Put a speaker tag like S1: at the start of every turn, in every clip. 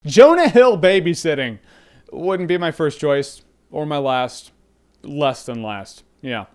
S1: Jonah Hill babysitting. Wouldn't be my first choice. Or my last. Less than last. Yeah.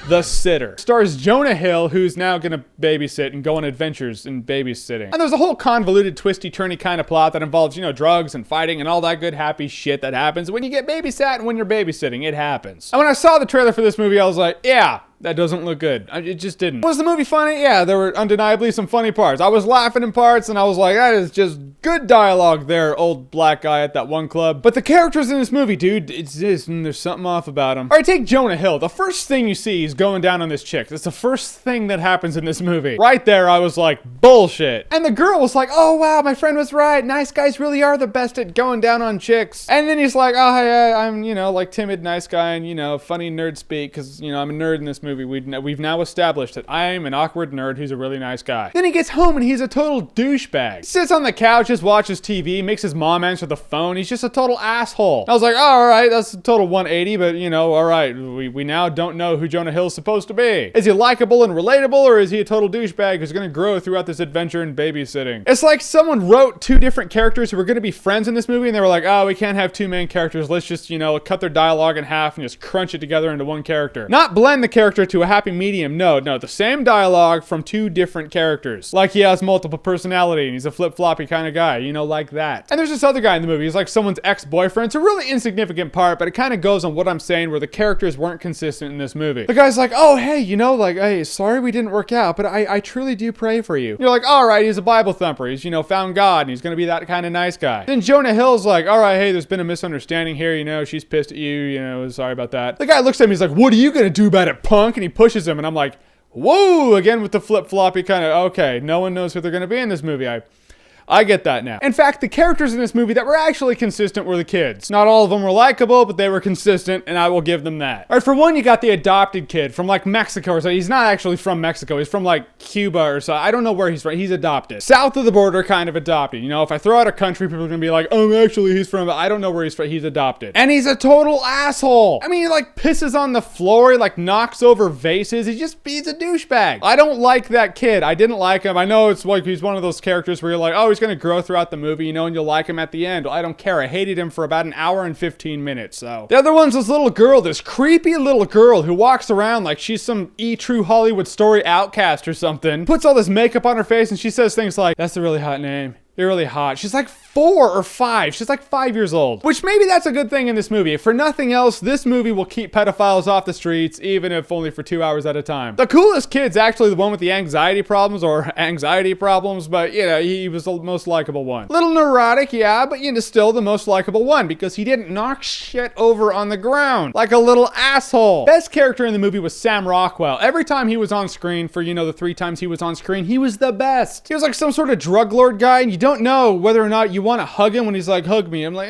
S1: The Sitter stars Jonah Hill, who's now gonna babysit and go on adventures in babysitting. And there's a whole convoluted, twisty-turny kind of plot that involves, you know, drugs and fighting and all that good, happy shit that happens when you get babysat and when you're babysitting. It happens. And when I saw the trailer for this movie, I was like, yeah, that doesn't look good. It just didn't. Was the movie funny? Yeah, there were undeniably some funny parts. I was laughing in parts and I was like, that is just good dialogue there, old black guy at that one club. But the characters in this movie, dude, there's something off about them. All right, take Jonah Hill. The first thing you see is going down on this chick. That's the first thing that happens in this movie. Right there, I was like, bullshit. And the girl was like, oh wow, my friend was right. Nice guys really are the best at going down on chicks. And then he's like, oh, hey, I'm, you know, like timid, nice guy and, you know, funny nerd speak because, you know, I'm a nerd in this movie. We've now established that I'm an awkward nerd who's a really nice guy. Then he gets home and he's a total douchebag. Sits on the couch, just watches TV, makes his mom answer the phone. He's just a total asshole. I was like, oh, all right, that's a total 180, but you know, all right, we now don't know who Jonah Hill's supposed to be. Is he likable and relatable, or is he a total douchebag who's gonna grow throughout this adventure in babysitting? It's like someone wrote two different characters who were gonna be friends in this movie, and they were like, oh, we can't have two main characters. Let's just, you know, cut their dialogue in half and just crunch it together into one character. Not blend the character to a happy medium. No, the same dialogue from two different characters. Like he has multiple personality and he's a flip-floppy kind of guy, you know, like that. And there's this other guy in the movie. He's like someone's ex-boyfriend. It's a really insignificant part, but it kind of goes on what I'm saying where the characters weren't consistent in this movie. The guy's like, oh, hey, you know, like, hey, sorry we didn't work out, but I truly do pray for you. You're like, all right, he's a Bible thumper. He's, you know, found God and he's going to be that kind of nice guy. Then Jonah Hill's like, all right, hey, there's been a misunderstanding here. You know, she's pissed at you. know, sorry about that. The guy looks at him. He's like, what are you going to do about it, punk? And he pushes him. And I'm like, whoa, again with the flip-floppy kind of, okay, no one knows who they're going to be in this movie. I get that now. In fact, the characters in this movie that were actually consistent were the kids. Not all of them were likable, but they were consistent, and I will give them that. All right, for one, you got the adopted kid from like Mexico or something. He's not actually from Mexico. He's from like Cuba or so. I don't know where he's from. He's adopted. South of the border, kind of adopted. You know, if I throw out a country, people are gonna be like, oh, actually, he's from, I don't know where he's from. He's adopted. And he's a total asshole. I mean, he like pisses on the floor. He like knocks over vases. He's a douchebag. I don't like that kid. I didn't like him. I know it's like he's one of those characters where you're like, oh, he's gonna grow throughout the movie, you know, and you'll like him at the end. I don't care. I hated him for about an hour and 15 minutes, so. The other one's this little girl, this creepy little girl who walks around like she's some true Hollywood story outcast or something. Puts all this makeup on her face and she says things like, that's a really hot name. You're really hot. She's like 4 or 5. She's like 5 years old. Which maybe that's a good thing in this movie. If for nothing else, this movie will keep pedophiles off the streets, even if only for 2 hours at a time. The coolest kid's actually the one with the anxiety problems, but you know, he was the most likable one. Little neurotic, yeah, but you know, still the most likable one because he didn't knock shit over on the ground like a little asshole. Best character in the movie was Sam Rockwell. Every time he was on screen, for you know, the 3 times he was on screen, he was the best. He was like some sort of drug lord guy, and you don't know whether or not you want to hug him when he's like, hug me. I'm like,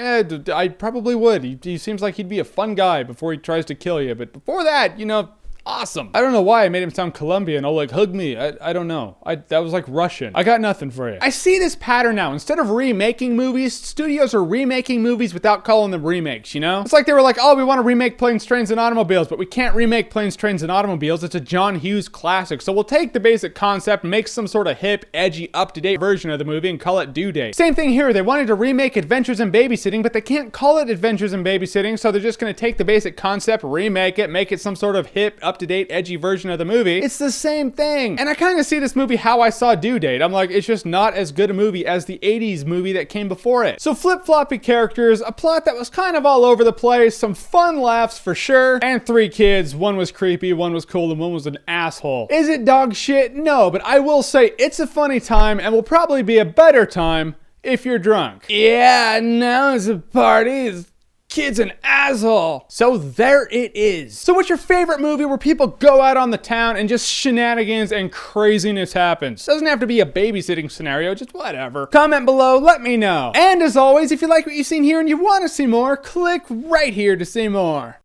S1: I probably would. He seems like he'd be a fun guy before he tries to kill you. But before that, you know, awesome. I don't know why I made him sound Colombian. Oh, like, hug me. I don't know. That was like Russian. I got nothing for you. I see this pattern now. Instead of remaking movies, studios are remaking movies without calling them remakes, you know? It's like they were like, oh, we want to remake Planes, Trains, and Automobiles, but we can't remake Planes, Trains, and Automobiles. It's a John Hughes classic. So we'll take the basic concept, make some sort of hip, edgy, up-to-date version of the movie and call it Due Date. Same thing here. They wanted to remake Adventures in Babysitting, but they can't call it Adventures in Babysitting, so they're just going to take the basic concept, remake it, make it some sort of hip, up-to-date, edgy version of the movie. It's the same thing. And I kind of see this movie how I saw Due Date. I'm like, it's just not as good a movie as the 80s movie that came before it. So flip-floppy characters, a plot that was kind of all over the place, some fun laughs for sure, and 3 kids. One was creepy, one was cool, and one was an asshole. Is it dog shit? No, but I will say it's a funny time and will probably be a better time if you're drunk. Yeah, now it's a party. Kid's an asshole. So there it is. So what's your favorite movie where people go out on the town and just shenanigans and craziness happens? Doesn't have to be a babysitting scenario, just whatever. Comment below, let me know. And as always, if you like what you've seen here and you want to see more, click right here to see more.